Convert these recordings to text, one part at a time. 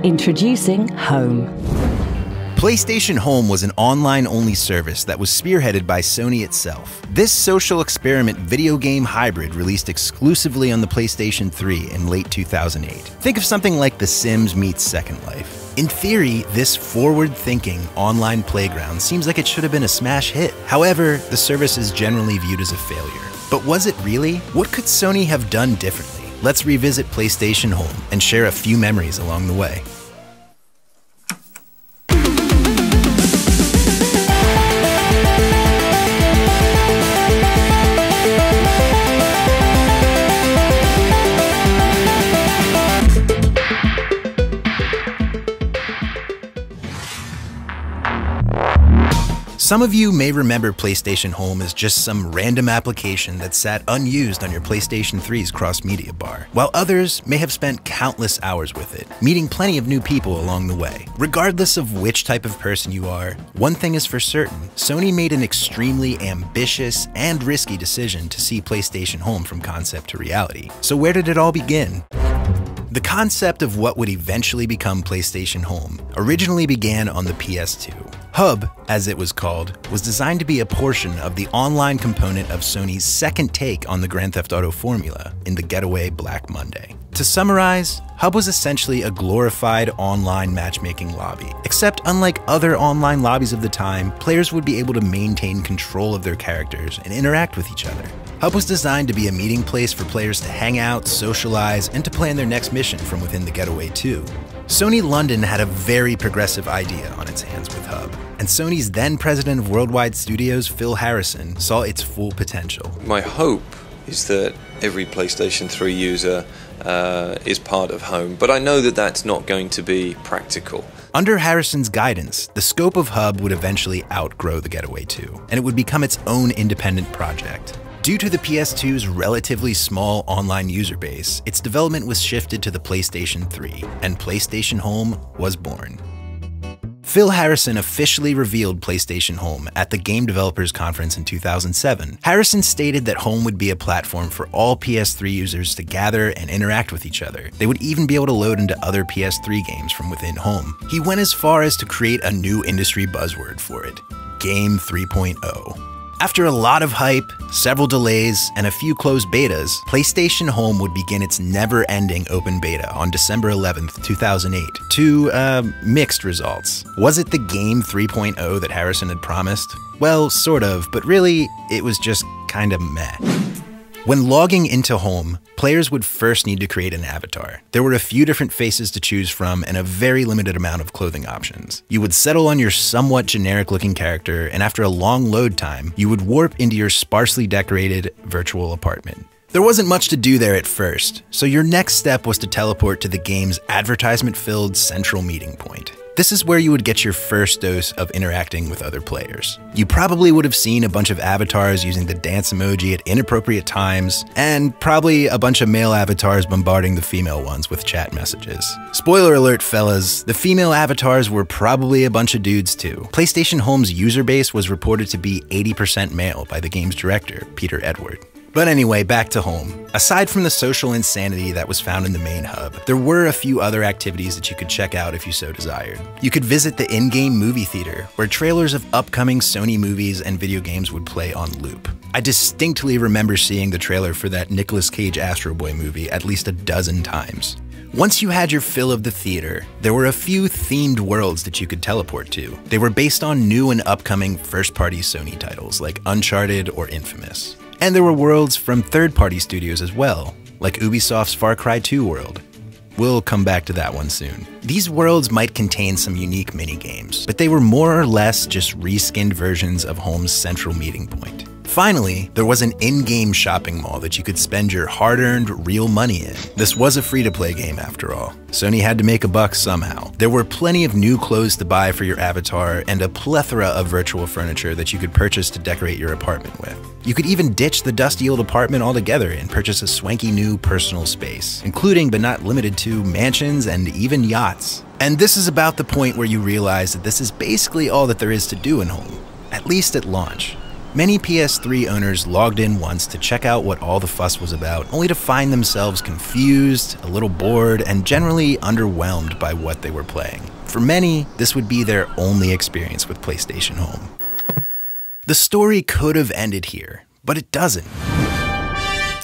Introducing Home. PlayStation Home was an online-only service that was spearheaded by Sony itself. This social experiment video game hybrid released exclusively on the PlayStation 3 in late 2008. Think of something like The Sims meets Second Life. In theory, this forward-thinking online playground seems like it should have been a smash hit. However, the service is generally viewed as a failure. But was it really? What could Sony have done differently? Let's revisit PlayStation Home and share a few memories along the way. Some of you may remember PlayStation Home as just some random application that sat unused on your PlayStation 3's cross-media bar, while others may have spent countless hours with it, meeting plenty of new people along the way. Regardless of which type of person you are, one thing is for certain: Sony made an extremely ambitious and risky decision to see PlayStation Home from concept to reality. So where did it all begin? The concept of what would eventually become PlayStation Home originally began on the PS2. Hub, as it was called, was designed to be a portion of the online component of Sony's second take on the Grand Theft Auto formula in the Getaway Black Monday. To summarize, Hub was essentially a glorified online matchmaking lobby, except unlike other online lobbies of the time, players would be able to maintain control of their characters and interact with each other. Hub was designed to be a meeting place for players to hang out, socialize, and to plan their next mission from within the Getaway 2. Sony London had a very progressive idea on its hands with Hub, and Sony's then president of Worldwide Studios, Phil Harrison, saw its full potential. My hope is that every PlayStation 3 user is part of Home, but I know that that's not going to be practical. Under Harrison's guidance, the scope of Hub would eventually outgrow the Getaway 2, and it would become its own independent project. Due to the PS2's relatively small online user base, its development was shifted to the PlayStation 3, and PlayStation Home was born. Phil Harrison officially revealed PlayStation Home at the Game Developers Conference in 2007. Harrison stated that Home would be a platform for all PS3 users to gather and interact with each other. They would even be able to load into other PS3 games from within Home. He went as far as to create a new industry buzzword for it: Game 3.0. After a lot of hype, several delays, and a few closed betas, PlayStation Home would begin its never-ending open beta on December 11th, 2008, to, mixed results. Was it the Game 3.0 that Harrison had promised? Well, sort of, but really, it was just kinda meh. When logging into Home, players would first need to create an avatar. There were a few different faces to choose from and a very limited amount of clothing options. You would settle on your somewhat generic-looking character, and after a long load time, you would warp into your sparsely decorated virtual apartment. There wasn't much to do there at first, so your next step was to teleport to the game's advertisement-filled central meeting point. This is where you would get your first dose of interacting with other players. You probably would have seen a bunch of avatars using the dance emoji at inappropriate times, and probably a bunch of male avatars bombarding the female ones with chat messages. Spoiler alert, fellas, the female avatars were probably a bunch of dudes too. PlayStation Home's user base was reported to be 80% male by the game's director, Peter Edward. But anyway, back to Home. Aside from the social insanity that was found in the main hub, there were a few other activities that you could check out if you so desired. You could visit the in-game movie theater, where trailers of upcoming Sony movies and video games would play on loop. I distinctly remember seeing the trailer for that Nicolas Cage Astro Boy movie at least a dozen times. Once you had your fill of the theater, there were a few themed worlds that you could teleport to. They were based on new and upcoming first-party Sony titles like Uncharted or Infamous. And there were worlds from third-party studios as well, like Ubisoft's Far Cry 2 world. We'll come back to that one soon. These worlds might contain some unique mini-games, but they were more or less just reskinned versions of Home's central meeting point. Finally, there was an in-game shopping mall that you could spend your hard-earned real money in. This was a free-to-play game after all. Sony had to make a buck somehow. There were plenty of new clothes to buy for your avatar and a plethora of virtual furniture that you could purchase to decorate your apartment with. You could even ditch the dusty old apartment altogether and purchase a swanky new personal space, including but not limited to mansions and even yachts. And this is about the point where you realize that this is basically all that there is to do in Home, at least at launch. Many PS3 owners logged in once to check out what all the fuss was about, only to find themselves confused, a little bored, and generally underwhelmed by what they were playing. For many, this would be their only experience with PlayStation Home. The story could have ended here, but it doesn't.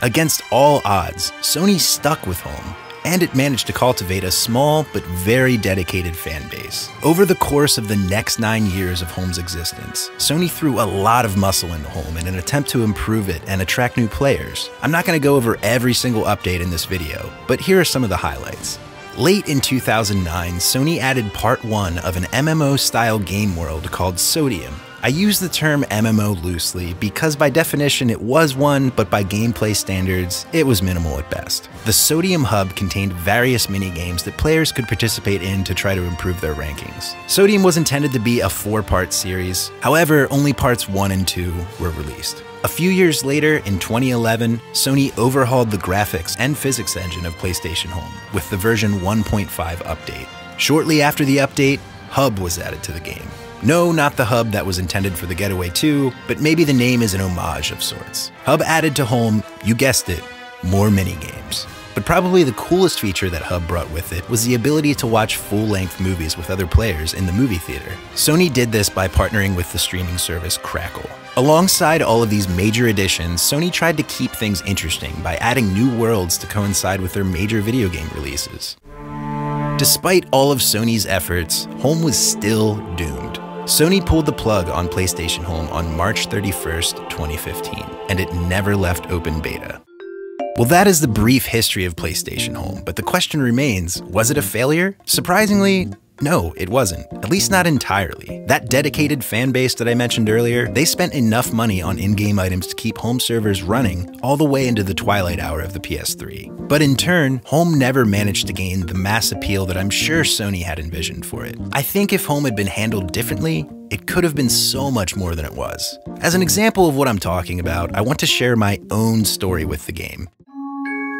Against all odds, Sony stuck with Home, and it managed to cultivate a small but very dedicated fan base. Over the course of the next 9 years of Home's existence, Sony threw a lot of muscle into Home in an attempt to improve it and attract new players. I'm not going to go over every single update in this video, but here are some of the highlights. Late in 2009, Sony added part 1 of an MMO-style game world called Sodium. I use the term MMO loosely because by definition it was one, but by gameplay standards, it was minimal at best. The Sodium hub contained various mini-games that players could participate in to try to improve their rankings. Sodium was intended to be a 4-part series, however, only parts 1 and 2 were released. A few years later, in 2011, Sony overhauled the graphics and physics engine of PlayStation Home with the version 1.5 update. Shortly after the update, Hub was added to the game. No, not the hub that was intended for the Getaway 2, but maybe the name is an homage of sorts. Hub added to Home, you guessed it, more mini-games. But probably the coolest feature that Hub brought with it was the ability to watch full-length movies with other players in the movie theater. Sony did this by partnering with the streaming service Crackle. Alongside all of these major additions, Sony tried to keep things interesting by adding new worlds to coincide with their major video game releases. Despite all of Sony's efforts, Home was still doomed. Sony pulled the plug on PlayStation Home on March 31st, 2015, and it never left open beta. Well, that is the brief history of PlayStation Home, but the question remains, was it a failure? Surprisingly, no, it wasn't. At least not entirely. That dedicated fan base that I mentioned earlier, they spent enough money on in-game items to keep Home servers running all the way into the twilight hour of the PS3. But in turn, Home never managed to gain the mass appeal that I'm sure Sony had envisioned for it. I think if Home had been handled differently, it could have been so much more than it was. As an example of what I'm talking about, I want to share my own story with the game.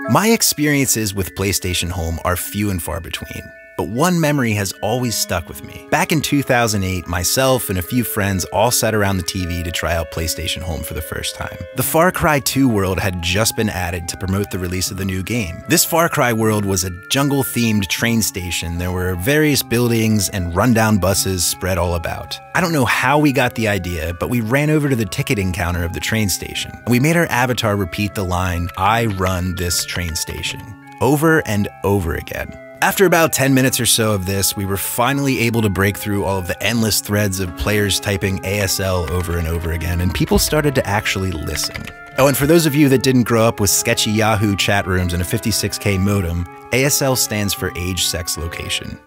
My experiences with PlayStation Home are few and far between. But one memory has always stuck with me. Back in 2008, myself and a few friends all sat around the TV to try out PlayStation Home for the first time. The Far Cry 2 world had just been added to promote the release of the new game. This Far Cry world was a jungle-themed train station. There were various buildings and rundown buses spread all about. I don't know how we got the idea, but we ran over to the ticketing counter of the train station. We made our avatar repeat the line, "I run this train station," over and over again. After about 10 minutes or so of this, we were finally able to break through all of the endless threads of players typing ASL over and over again, and people started to actually listen. Oh, and for those of you that didn't grow up with sketchy Yahoo chat rooms and a 56K modem, ASL stands for age, sex, location.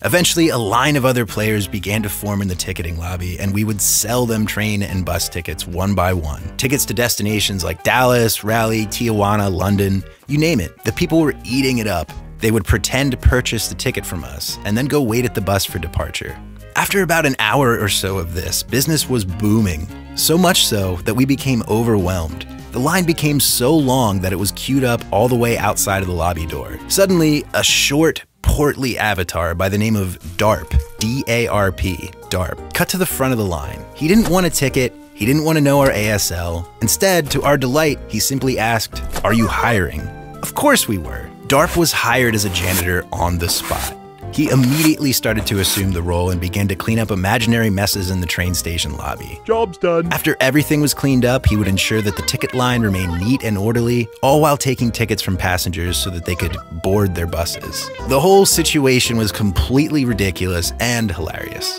Eventually, a line of other players began to form in the ticketing lobby, and we would sell them train and bus tickets one by one. Tickets to destinations like Dallas, Raleigh, Tijuana, London, you name it. The people were eating it up. They would pretend to purchase the ticket from us, and then go wait at the bus for departure. After about an hour or so of this, business was booming. So much so that we became overwhelmed. The line became so long that it was queued up all the way outside of the lobby door. Suddenly, a short, portly avatar by the name of Darp, D-A-R-P, Darp, cut to the front of the line. He didn't want a ticket, he didn't want to know our ASL. Instead, to our delight, he simply asked, "Are you hiring?" Of course we were. Darp was hired as a janitor on the spot. He immediately started to assume the role and began to clean up imaginary messes in the train station lobby. Job's done. After everything was cleaned up, he would ensure that the ticket line remained neat and orderly, all while taking tickets from passengers so that they could board their buses. The whole situation was completely ridiculous and hilarious.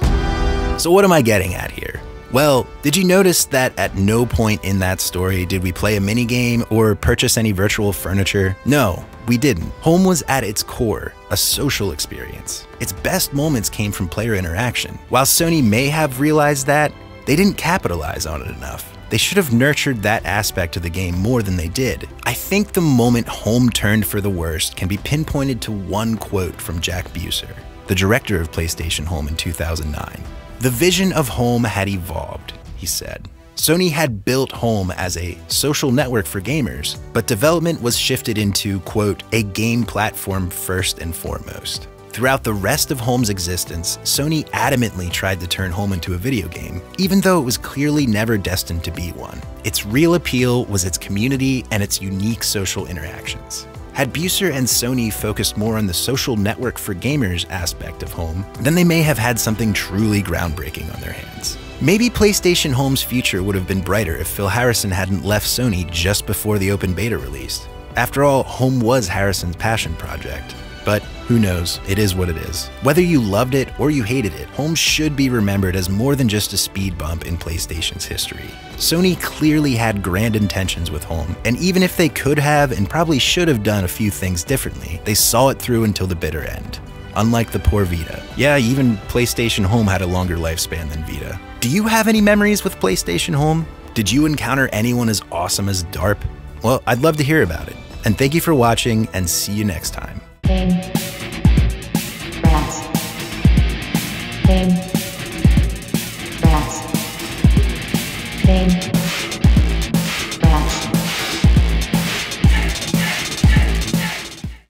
So what am I getting at here? Well, did you notice that at no point in that story did we play a minigame or purchase any virtual furniture? No, we didn't. Home was at its core a social experience. Its best moments came from player interaction. While Sony may have realized that, they didn't capitalize on it enough. They should have nurtured that aspect of the game more than they did. I think the moment Home turned for the worst can be pinpointed to one quote from Jack Buser, the director of PlayStation Home in 2009. "The vision of Home had evolved," he said. Sony had built Home as a social network for gamers, but development was shifted into, quote, "a game platform first and foremost." Throughout the rest of Home's existence, Sony adamantly tried to turn Home into a video game, even though it was clearly never destined to be one. Its real appeal was its community and its unique social interactions. Had Buser and Sony focused more on the social network for gamers aspect of Home, then they may have had something truly groundbreaking on their hands. Maybe PlayStation Home's future would have been brighter if Phil Harrison hadn't left Sony just before the open beta released. After all, Home was Harrison's passion project. But who knows, it is what it is. Whether you loved it or you hated it, Home should be remembered as more than just a speed bump in PlayStation's history. Sony clearly had grand intentions with Home, and even if they could have and probably should have done a few things differently, they saw it through until the bitter end. Unlike the poor Vita. Yeah, even PlayStation Home had a longer lifespan than Vita. Do you have any memories with PlayStation Home? Did you encounter anyone as awesome as Darp? Well, I'd love to hear about it. And thank you for watching, and see you next time.